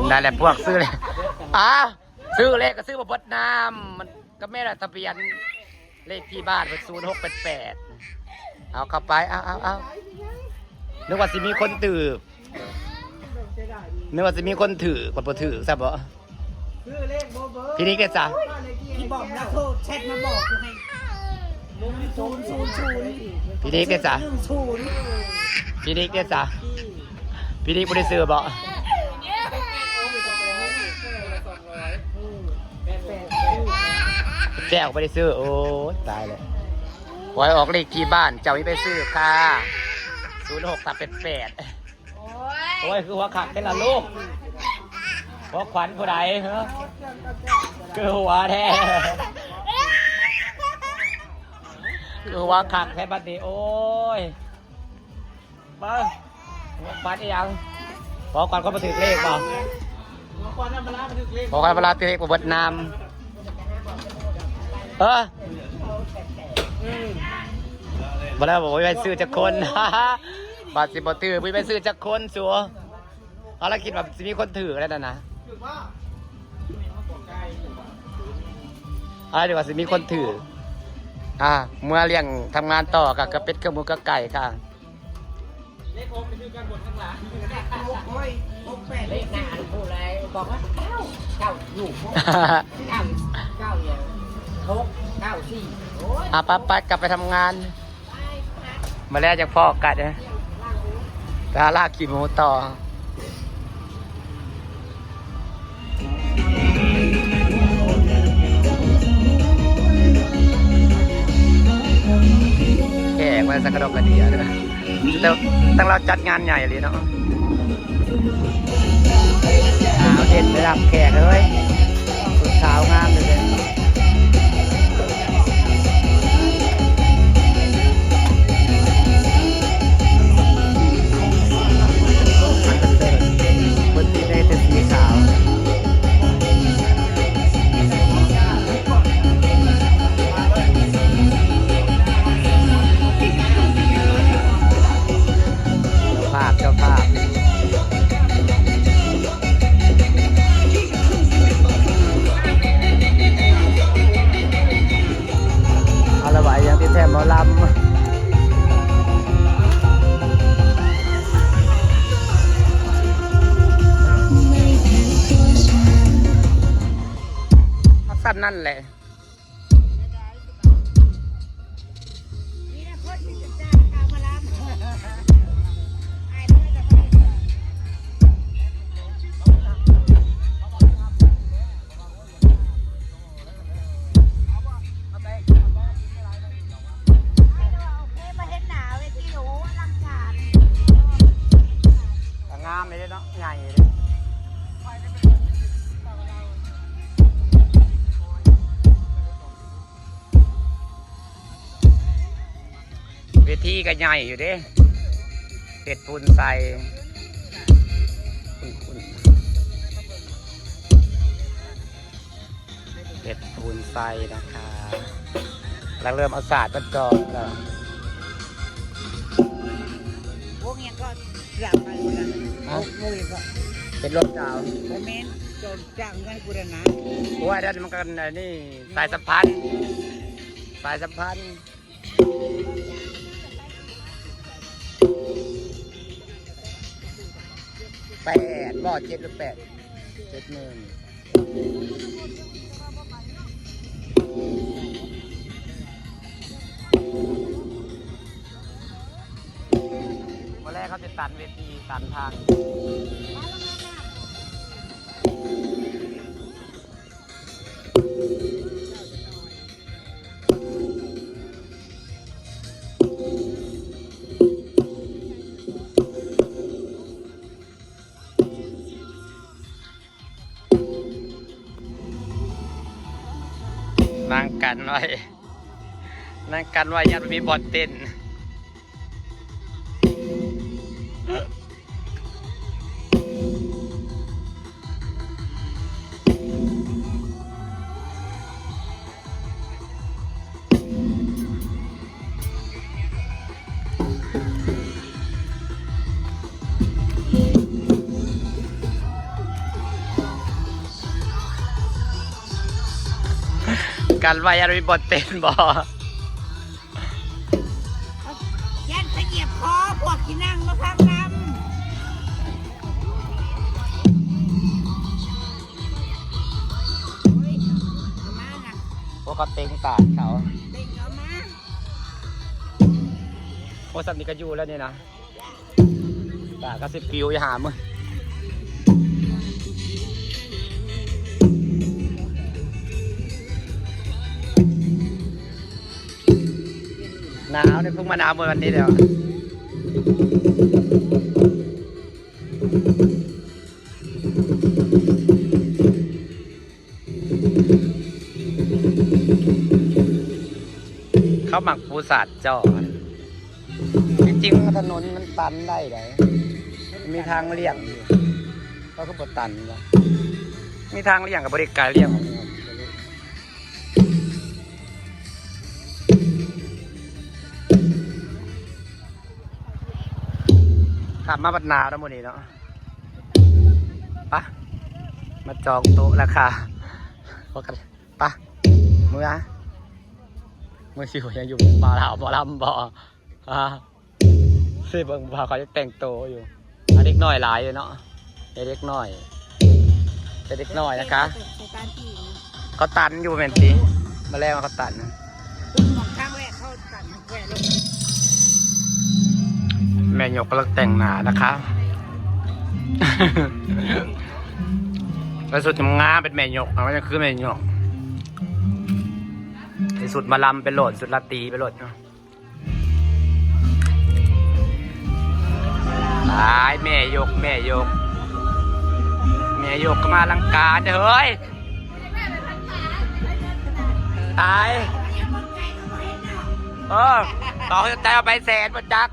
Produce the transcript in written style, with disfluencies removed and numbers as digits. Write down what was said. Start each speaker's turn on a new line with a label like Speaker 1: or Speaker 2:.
Speaker 1: ได้แหละพวกซื้อเลยซื้อเลขก็ซื้อมาบดน้ำมันก็ไม่ได้ทะเบียนเลขที่บ้านเป็น0688เอาเข้าไปเอานึกว่าสิมีคนตื่นนึกว่าสิมีคนถือกดบ่ถือซะบ่พี่นิกเนี่ยจ้ะ
Speaker 2: พี่บอกนะโทรแชทมาบอกอยู่ให้000
Speaker 1: พี่นิกเนี่ยจ้ะพี่นิกเนี่ยจ้ะพี่นิกบ่ได้ซื้อบ่แจ้วไม่ได้ซื้อโอ้ตายเลยไว้ออกเลขที่บ้านเจ้านี่ไปซื้อค่ะ0688โอ้ยคือหัวขักเป็นละลูกหัวขวัญผู้ใดเหรอคือหัวแท้คือหัวขักแท้บัดนี้โอ้ยมาหัวขวัญอีหยังหัวขวัญก็มาถือเลขป่ะหัวขวัญมาถือเลขประวัตินามมาแล้วบอกว่าไปซื้อจากคนบาท10 บาทถือไปซื้อจากคนสัวเอาละคิดแบบมีคนถือแล้วนะเดี๋ยวว่าสิมีคนถือเมื่อเลี้ยงทำงานต่อกับกระเป็ดกระมูกระไก่ค่ะเลข6ไปซื้อกันบนข้างหลังเลขหน้าผู้ไรบอกว่าเก้าอยู่เก้าอย่าง6 9 4ไปกลับไปทำงานมาแล้วจากพ่อกัดนะไปหาลากขี่หมูต่อแขกมาสักกระดกกระเดียนะตั้งเราจัดงานใหญ่เลยเนาะเด็ดระดับแขกเลยสุดขาวงามเลยนั่นแหละงามเลยเนาะใหญ่เลยเวทีก็ใหญ่อยู่เด้เห็ดปูนใส่เห็ดปูนใส่นะคะแล้วเริ่มเอาศาสตร์ประกอบแล้ว
Speaker 2: พวกนี้ก็หลับไปหมดแล้วพวกนี้ก็
Speaker 1: เป็นรถเก่า
Speaker 2: โมเมนต์จนจ้างเงินกูเลยนะ
Speaker 1: ว่าด้านมันกันนี่สายสัมพันธ์8บ่7 หรือ 8 7 1วันแรกเขาจะตัดเวทีตัดทางนั่งกันไว้ยัดมีบอลเต้น กันไว้อะไรบทเต้นบ่
Speaker 2: ยันขยียบคอพวกที่นั่งมาพักนำมาน่ะ
Speaker 1: พวกเขาเต็งตาดเขา
Speaker 2: เด็กเอามา
Speaker 1: โอ้สัตว์นี่ก็อยู่แล้วนี่นะตาดก็สิปิวอย่าหามึงหนาวเนี่ยเพิ่งมาหนาวเมื่อวันนี้เดียวเขาหมักปูสัตว์จอดจริงๆถนนมันตันได้ไหนมีทางเลี่ยงอยู่เขาก็บดตันวะมีทางเลี่ยงกับบริการเลี่ยงของมันขับมาบัดนาแล้วโมนี่เนาะปะมาจองโต๊ะราคาพอกันปะมือนะมือสิวยังอยู่บ่าหลาวบ่ลำบ่สิเบิ่งบ่าเขาจะแต่งโตอยู่อันเด็กน้อยหลายเลยเนาะเด็กน้อยเด็กน้อยนะคะ
Speaker 2: ใส่ตาที่
Speaker 1: เขาตันอยู่เป็นตีมาแล้วเขาตัน
Speaker 2: คุณมองข้างแรกเข้ากันแหวนลง
Speaker 1: แม่หยกกำลังแต่งหนานะคะแล้วสุดงามเป็นแม่หยกมันจะคือแม่หยกที่สุดมาลำเป็นโหลดสุดละตีเป็นโหลดเนาะตายแม่หยกแม่หยกแม่หยกก็มาลังการเฮ้ยตายเขาจะใจเอาไปแสนหมดจัก